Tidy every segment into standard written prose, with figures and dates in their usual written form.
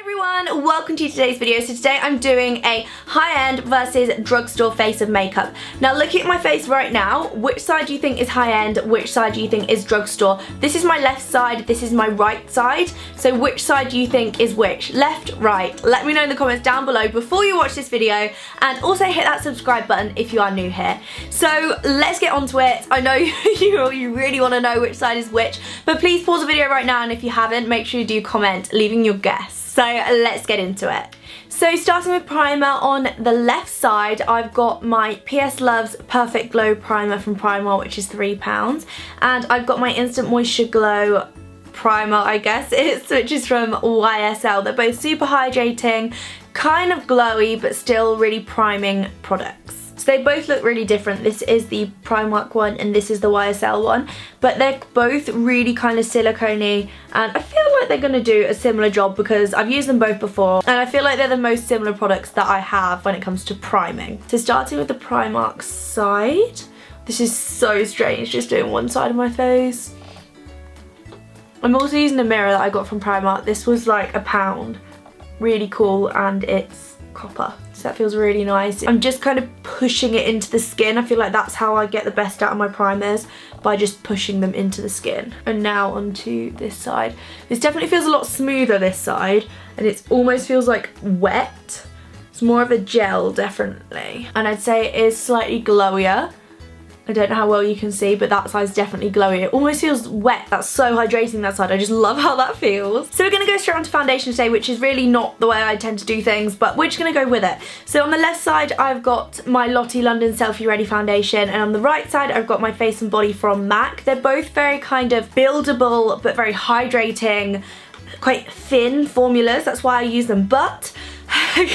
everyone, welcome to today's video. So today I'm doing a high-end versus drugstore face of makeup. Now looking at my face right now, which side do you think is high-end, which side do you think is drugstore? This is my left side, this is my right side. So which side do you think is which? Left, right? Let me know in the comments down below before you watch this video, and also hit that subscribe button if you are new here. So let's get on to it. I know you really want to know which side is which, but please pause the video right now, and if you haven't, make sure you do comment, leaving your guess. So let's get into it. So starting with primer, on the left side I've got my PS Love's Perfect Glow Primer from Primark, which is £3, and I've got my Instant Moisture Glow primer, I guess, which is from YSL. They're both super hydrating, kind of glowy, but still really priming products. So they both look really different. This is the Primark one and this is the YSL one, but they're both really kind of silicone-y, and I feel like they're going to do a similar job because I've used them both before, and I feel like they're the most similar products that I have when it comes to priming. So starting with the Primark side, this is so strange just doing one side of my face. I'm also using a mirror that I got from Primark. This was like £1. Really cool, and it's copper, so that feels really nice. I'm just kind of pushing it into the skin. I feel like that's how I get the best out of my primers, by just pushing them into the skin. And now onto this side. This definitely feels a lot smoother, this side, and it almost feels like wet. It's more of a gel, definitely, and I'd say it is slightly glowier. I don't know how well you can see, but that side's definitely glowy. It almost feels wet. That's so hydrating, that side. I just love how that feels. So we're going to go straight on to foundation today, which is really not the way I tend to do things, but we're just going to go with it. So on the left side, I've got my Lottie London Selfie Ready foundation, and on the right side, I've got my Face and Body from MAC. They're both very kind of buildable, but very hydrating, quite thin formulas. That's why I use them, but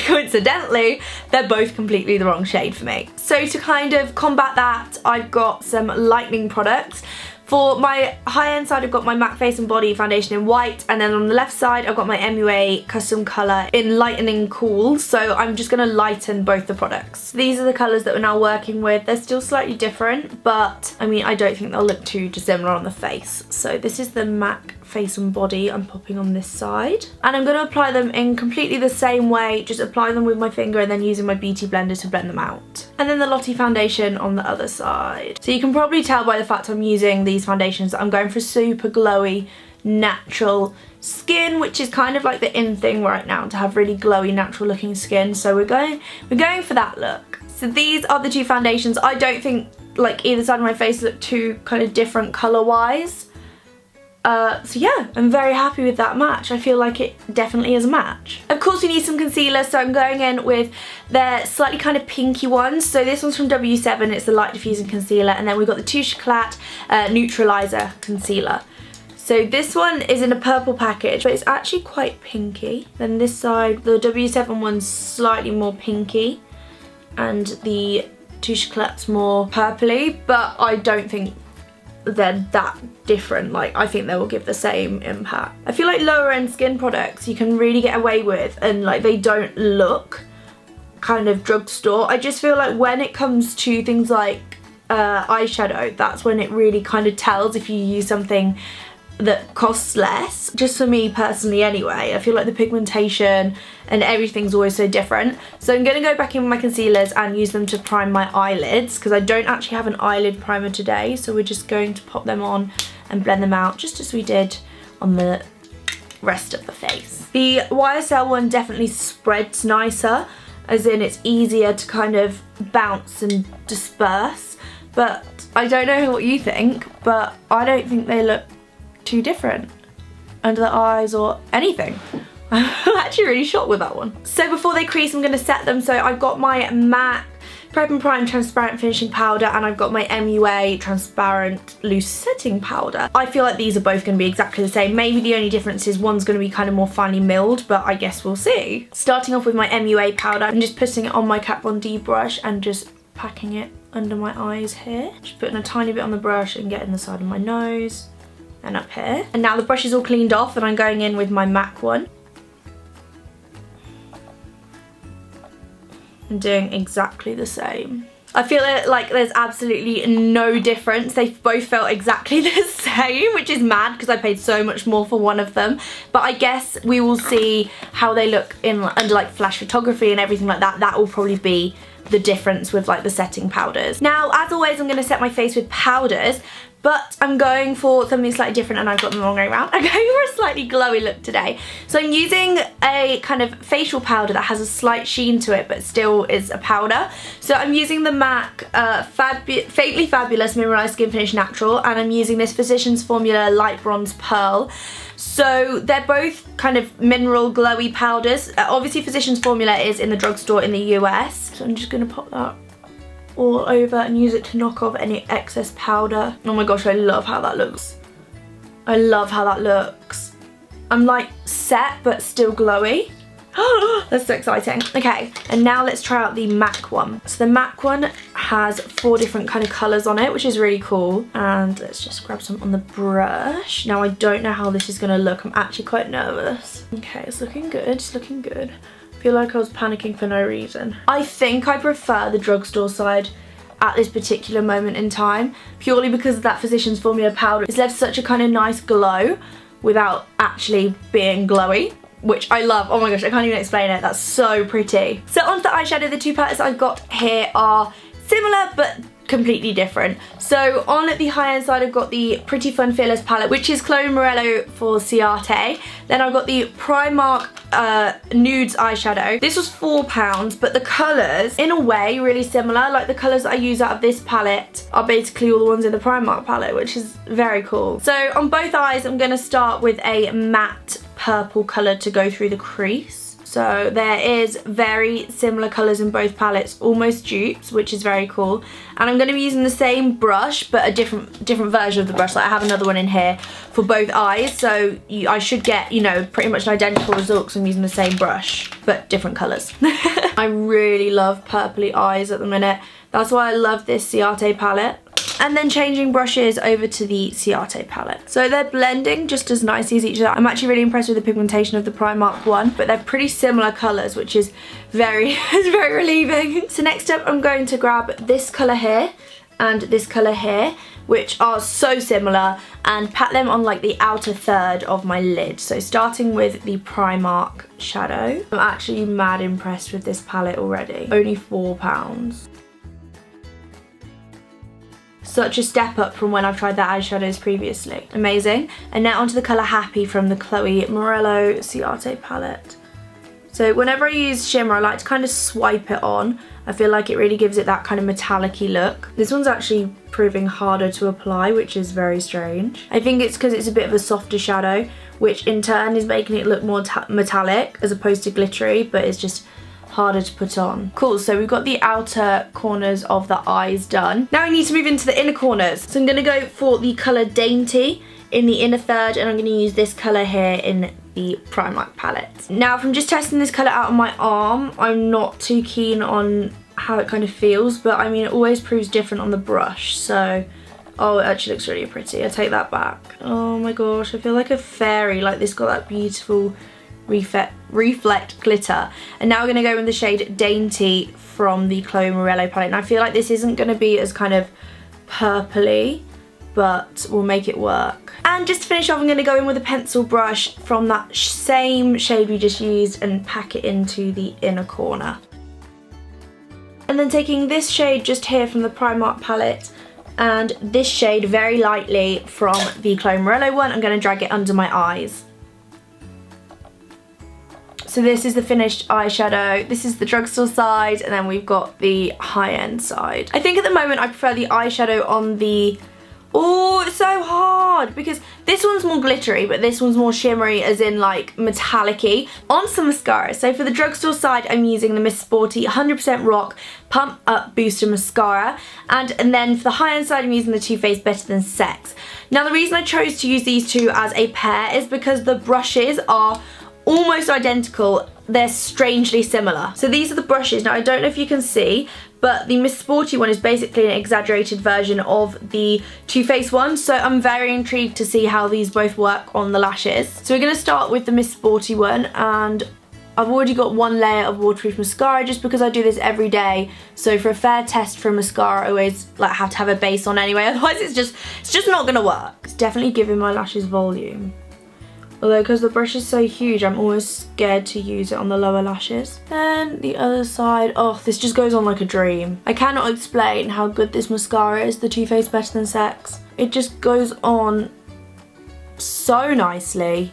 coincidentally, they're both completely the wrong shade for me. So to kind of combat that, I've got some lightening products. For my high-end side, I've got my MAC Face and Body foundation in white, and then on the left side, I've got my MUA custom colour in lightening cool. So I'm just going to lighten both the products. These are the colours that we're now working with. They're still slightly different, but I mean, I don't think they'll look too dissimilar on the face. So this is the MAC Face and Body I'm popping on this side, and I'm going to apply them in completely the same way, just apply them with my finger and then using my beauty blender to blend them out. And then the Lottie foundation on the other side. So you can probably tell by the fact I'm using these foundations that I'm going for super glowy, natural skin, which is kind of like the in thing right now, to have really glowy, natural looking skin. So we're going for that look. So these are the two foundations. I don't think like either side of my face look too kind of different colour wise. So yeah, I'm very happy with that match. I feel like it definitely is a match. Of course we need some concealer, so I'm going in with their slightly kind of pinky ones. So this one's from W7, it's the Light Diffusing Concealer, and then we've got the Touche Eclat Neutralizer Concealer. So this one is in a purple package, but it's actually quite pinky. Then this side, the W7 one's slightly more pinky, and the Touche Eclat's more purpley, but I don't think they're that different. Like, I think they will give the same impact. I feel like lower end skin products you can really get away with, and like they don't look kind of drugstore. I just feel like when it comes to things like eyeshadow, that's when it really kind of tells if you use something that costs less. Just for me personally anyway, I feel like the pigmentation and everything's always so different. So I'm going to go back in with my concealers and use them to prime my eyelids, because I don't actually have an eyelid primer today, so we're just going to pop them on and blend them out just as we did on the rest of the face. The YSL one definitely spreads nicer, as in it's easier to kind of bounce and disperse, but I don't know what you think, but I don't think they look too different under the eyes or anything. I'm actually really shocked with that one. So before they crease, I'm going to set them. So I've got my MAC Prep and Prime Transparent Finishing Powder, and I've got my MUA Transparent Loose Setting Powder. I feel like these are both going to be exactly the same. Maybe the only difference is one's going to be kind of more finely milled, but I guess we'll see. Starting off with my MUA powder, I'm just putting it on my Kat Von D brush and just packing it under my eyes here. Just putting a tiny bit on the brush and getting the side of my nose and up here. And now the brush is all cleaned off, and I'm going in with my MAC one and doing exactly the same. I feel like there's absolutely no difference. They both felt exactly the same, which is mad because I paid so much more for one of them. But I guess we will see how they look under like flash photography and everything like that. That will probably be the difference with like the setting powders. Now, as always, I'm going to set my face with powders, but I'm going for something slightly different, and I've got them the wrong way around. I'm going for a slightly glowy look today. So I'm using a kind of facial powder that has a slight sheen to it, but still is a powder. So I'm using the MAC Faintly Fabulous Mineralized Skin Finish Natural, and I'm using this Physicians Formula Light Bronze Pearl. So they're both kind of mineral glowy powders. Obviously Physicians Formula is in the drugstore in the US. So I'm just going to pop that all over and use it to knock off any excess powder. Oh my gosh, I love how that looks. I love how that looks. I'm like set but still glowy. That's so exciting. Okay, and now let's try out the MAC one. So the MAC one has 4 different kind of colours on it, which is really cool. And let's just grab some on the brush. Now I don't know how this is going to look. I'm actually quite nervous. Okay, it's looking good. It's looking good. I feel like I was panicking for no reason. I think I prefer the drugstore side at this particular moment in time, purely because of that Physicians Formula powder. It's left such a kind of nice glow without actually being glowy, which I love. Oh my gosh, I can't even explain it. That's so pretty. So onto the eyeshadow. The 2 palettes I've got here are similar but completely different. So on the high end side, I've got the Pretty Fun Fearless palette, which is Chloe Morello for Ciate. Then I've got the Primark Nudes eyeshadow. This was £4, but the colours, in a way, really similar. Like the colours that I use out of this palette are basically all the ones in the Primark palette, which is very cool. So on both eyes, I'm going to start with a matte purple colour to go through the crease. So there is very similar colours in both palettes, almost dupes, which is very cool. And I'm going to be using the same brush, but a different version of the brush. Like I have another one in here for both eyes, so I should get, you know, pretty much an identical result because I'm using the same brush, but different colours. I really love purpley eyes at the minute. That's why I love this Ciate palette. And then changing brushes over to the Ciate palette. So they're blending just as nicely as each other. I'm actually really impressed with the pigmentation of the Primark one, but they're pretty similar colours, which is very relieving. So next up, I'm going to grab this colour here and this colour here, which are so similar, and pat them on like the outer third of my lid. So starting with the Primark shadow. I'm actually mad impressed with this palette already. Only £4. Such a step up from when I've tried their eyeshadows previously. Amazing. And now onto the colour Happy from the Chloe Morello Ciate palette. So whenever I use shimmer, I like to kind of swipe it on. I feel like it really gives it that kind of metallic-y look. This one's actually proving harder to apply, which is very strange. I think it's because it's a bit of a softer shadow, which in turn is making it look more metallic as opposed to glittery, but it's just harder to put on. Cool, so we've got the outer corners of the eyes done. Now I need to move into the inner corners. So I'm going to go for the colour Dainty in the inner third, and I'm going to use this colour here in the Primark palette. Now from just testing this colour out on my arm, I'm not too keen on how it kind of feels, but I mean it always proves different on the brush, so oh, it actually looks really pretty. I take that back. Oh my gosh, I feel like a fairy. Like this got that beautiful reflect glitter. And now we're going to go in the shade Dainty from the Chloe Morello palette, and I feel like this isn't going to be as kind of purpley, but we'll make it work. And just to finish off, I'm going to go in with a pencil brush from that same shade we just used and pack it into the inner corner. And then taking this shade just here from the Primark palette and this shade very lightly from the Chloe Morello one, I'm going to drag it under my eyes. So this is the finished eyeshadow, this is the drugstore side, and then we've got the high-end side. I think at the moment I prefer the eyeshadow on the... Oh, it's so hard because this one's more glittery, but this one's more shimmery, as in like metallic-y. On some mascara. So for the drugstore side, I'm using the Miss Sporty 100% Rock Pump Up Booster Mascara. And then for the high-end side, I'm using the Too Faced Better Than Sex. Now the reason I chose to use these two as a pair is because the brushes are almost identical. They're strangely similar. So these are the brushes. Now I don't know if you can see, but the Miss Sporty one is basically an exaggerated version of the Too Faced one, so I'm very intrigued to see how these both work on the lashes. So we're going to start with the Miss Sporty one, and I've already got one layer of waterproof mascara just because I do this every day. So for a fair test for mascara, I always like have to have a base on anyway. Otherwise it's just not gonna work. It's definitely giving my lashes volume. Although because the brush is so huge, I'm almost scared to use it on the lower lashes. Then the other side, oh, this just goes on like a dream. I cannot explain how good this mascara is, the Too Faced Better Than Sex. It just goes on so nicely.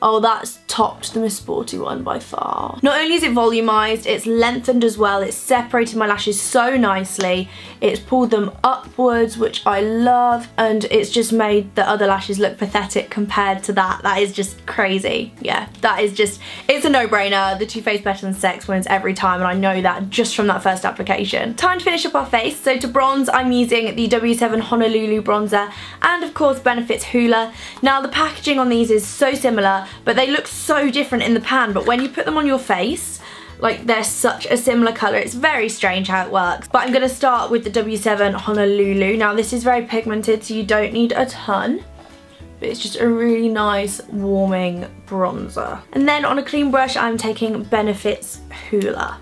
Oh, that's topped the Miss Sporty one by far. Not only is it volumized, it's lengthened as well. It's separated my lashes so nicely. It's pulled them upwards, which I love. And it's just made the other lashes look pathetic compared to that. That is just crazy. Yeah, that is just, it's a no-brainer. The Too Faced Better Than Sex wins every time. And I know that just from that first application. Time to finish up our face. So to bronze, I'm using the W7 Honolulu bronzer and of course Benefit's Hoola. Now the packaging on these is so similar, but they look so different in the pan, but when you put them on your face, like they're such a similar colour. It's very strange how it works. But I'm going to start with the W7 Honolulu. Now this is very pigmented, so you don't need a ton, but it's just a really nice warming bronzer. And then on a clean brush, I'm taking Benefit's Hoola.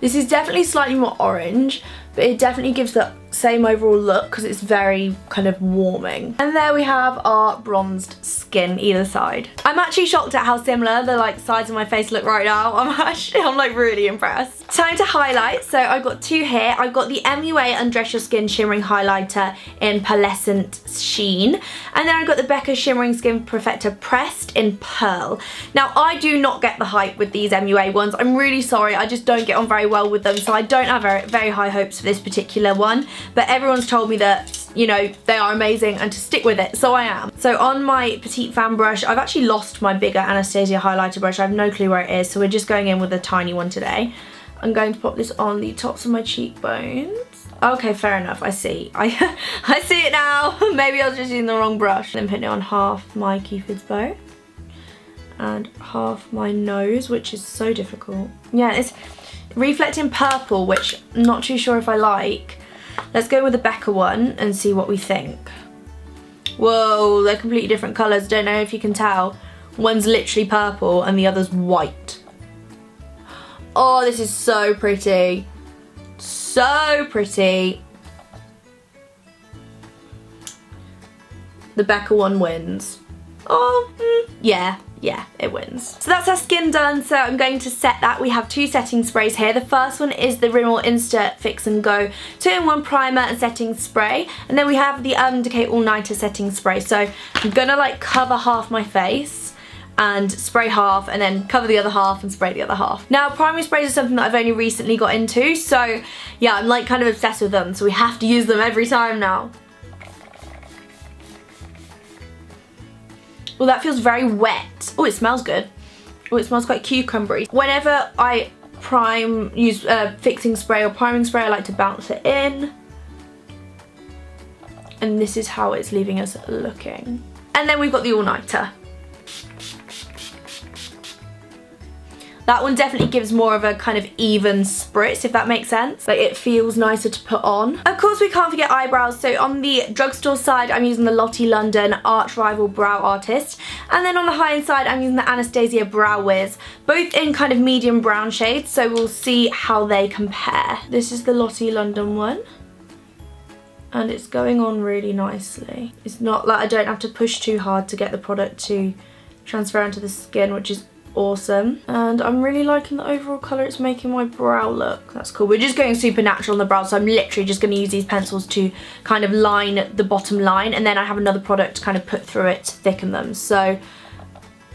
This is definitely slightly more orange, but it definitely gives the same overall look because it's very kind of warming. And there we have our bronzed skin either side. I'm actually shocked at how similar the like sides of my face look right now. I'm like really impressed. Time to highlight. So I've got two here. I've got the MUA Undress Your Skin Shimmering Highlighter in Pearlescent Sheen. And then I've got the Becca Shimmering Skin Perfector Pressed in Pearl. Now I do not get the hype with these MUA ones. I'm really sorry. I just don't get on very well with them. So I don't have very high hopes for this particular one. But everyone's told me that, you know, they are amazing and to stick with it, so I am. So on my Petite Fan brush, I've actually lost my bigger Anastasia highlighter brush. I have no clue where it is, so we're just going in with a tiny one today. I'm going to pop this on the tops of my cheekbones. Okay, fair enough, I see. I see it now. Maybe I was just using the wrong brush. Then putting it on half my Cupid's bow and half my nose, which is so difficult. Yeah, it's reflecting purple, which I'm not too sure if I like. Let's go with the Becca one and see what we think. Whoa, they're completely different colours. Don't know if you can tell. One's literally purple and the other's white. Oh, this is so pretty. So pretty. The Becca one wins. Oh, yeah, it wins. So that's our skin done, so I'm going to set that. We have two setting sprays here. The first one is the Rimmel Instant Fix and Go 2-in-1 primer and setting spray. And then we have the Urban Decay All Nighter setting spray. So I'm gonna like cover half my face and spray half and then cover the other half and spray the other half. Now primary sprays are something that I've only recently got into, so yeah, I'm like kind of obsessed with them, so we have to use them every time now. Well, that feels very wet. Oh, it smells good. Oh, it smells quite cucumbery. Whenever I use fixing spray or priming spray, I like to bounce it in. And this is how it's leaving us looking. And then we've got the all-nighter. That one definitely gives more of a kind of even spritz, if that makes sense. Like, it feels nicer to put on. Of course, we can't forget eyebrows. So on the drugstore side, I'm using the Lottie London Arch Rival Brow Artist. And then on the high-end side, I'm using the Anastasia Brow Wiz. Both in kind of medium brown shades, so we'll see how they compare. This is the Lottie London one. And it's going on really nicely. It's not like I don't have to push too hard to get the product to transfer onto the skin, which is awesome. And I'm really liking the overall colour it's making my brow look. That's cool. We're just going super natural on the brow, so I'm literally just going to use these pencils to kind of line the bottom line, and then I have another product to kind of put through it to thicken them. So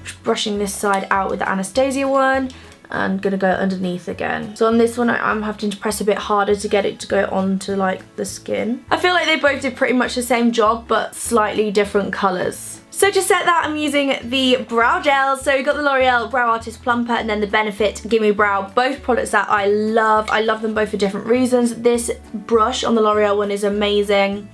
just brushing this side out with the Anastasia one and gonna go underneath again. So on this one I'm having to press a bit harder to get it to go onto like the skin. I feel like they both did pretty much the same job but slightly different colours. So to set that, I'm using the brow gel. So we've got the L'Oreal Brow Artist Plumper and then the Benefit Gimme Brow. Both products that I love. I love them both for different reasons. This brush on the L'Oreal one is amazing.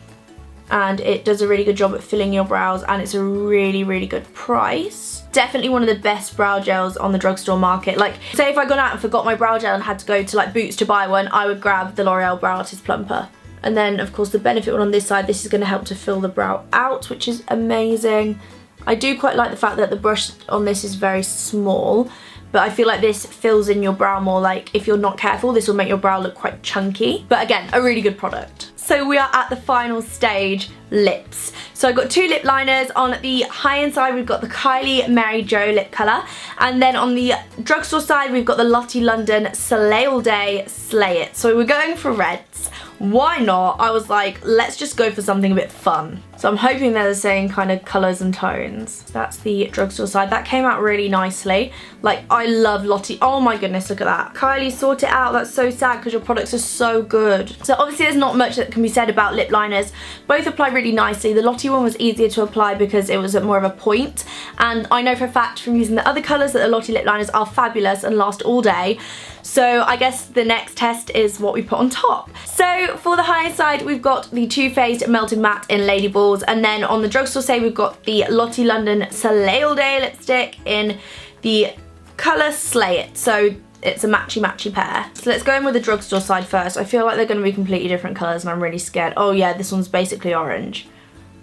And it does a really good job at filling your brows, and it's a really, really good price. Definitely one of the best brow gels on the drugstore market. Like, say if I got out and forgot my brow gel and had to go to like Boots to buy one, I would grab the L'Oreal Brow Artist Plumper. And then of course the Benefit one on this side, this is going to help to fill the brow out, which is amazing. I do quite like the fact that the brush on this is very small, but I feel like this fills in your brow more. Like if you're not careful, this will make your brow look quite chunky. But again, a really good product. So we are at the final stage, lips. So I've got 2 lip liners. On the high-end side, we've got the Kylie Mary Jo lip colour. And then on the drugstore side, we've got the Lottie London Slay All Day Slay It. So we're going for reds. Why not? I was like, let's just go for something a bit fun. So I'm hoping they're the same kind of colours and tones. That's the drugstore side. That came out really nicely. Like, I love Lottie. Oh my goodness, look at that. Kylie, sort it out. That's so sad because your products are so good. So obviously there's not much that can be said about lip liners. Both apply really nicely. The Lottie one was easier to apply because it was at more of a point. And I know for a fact from using the other colours that the Lottie lip liners are fabulous and last all day. So I guess the next test is what we put on top. So for the higher side, we've got the Too Faced Melted Matte in Lady Balls, and then on the drugstore side, we've got the Lottie London Slay All Day lipstick in the colour Slay It. So it's a matchy pair. So let's go in with the drugstore side first. I feel like they're going to be completely different colours and I'm really scared. Oh yeah, this one's basically orange.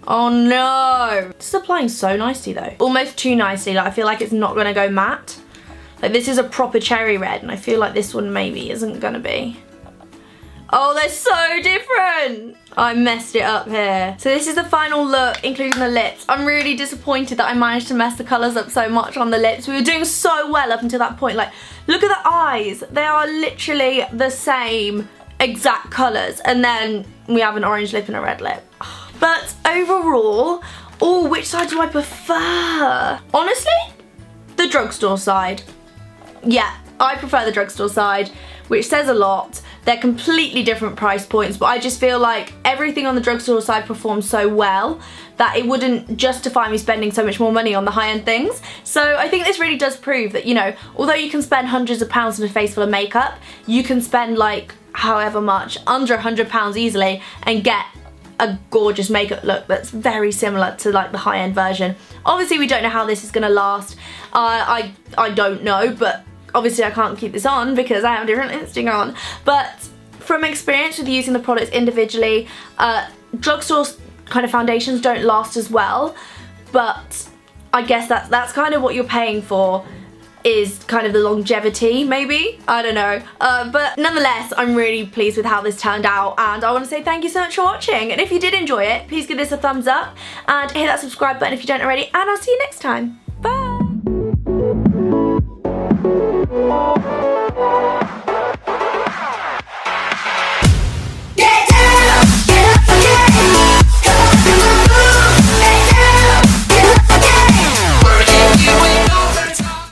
Oh no! This is applying so nicely though. Almost too nicely. Like I feel like it's not going to go matte. Like this is a proper cherry red and I feel like this one maybe isn't gonna be. Oh, they're so different! I messed it up here. So this is the final look, including the lips. I'm really disappointed that I managed to mess the colours up so much on the lips. We were doing so well up until that point. Like, look at the eyes. They are literally the same exact colours. And then we have an orange lip and a red lip. But overall, oh, which side do I prefer? Honestly, the drugstore side. Yeah, I prefer the drugstore side, which says a lot. They're completely different price points, but I just feel like everything on the drugstore side performs so well that it wouldn't justify me spending so much more money on the high-end things. So I think this really does prove that, you know, although you can spend hundreds of pounds on a face full of makeup, you can spend like however much, under £100 easily, and get a gorgeous makeup look that's very similar to like the high-end version. Obviously we don't know how this is gonna last. I don't know, but obviously I can't keep this on because I have a different lipstick on. But from experience with using the products individually, drugstore kind of foundations don't last as well, but I guess that's kind of what you're paying for, is kind of the longevity, maybe? I don't know. But nonetheless, I'm really pleased with how this turned out, and I want to say thank you so much for watching. And if you did enjoy it, please give this a thumbs up and hit that subscribe button if you don't already, and I'll see you next time.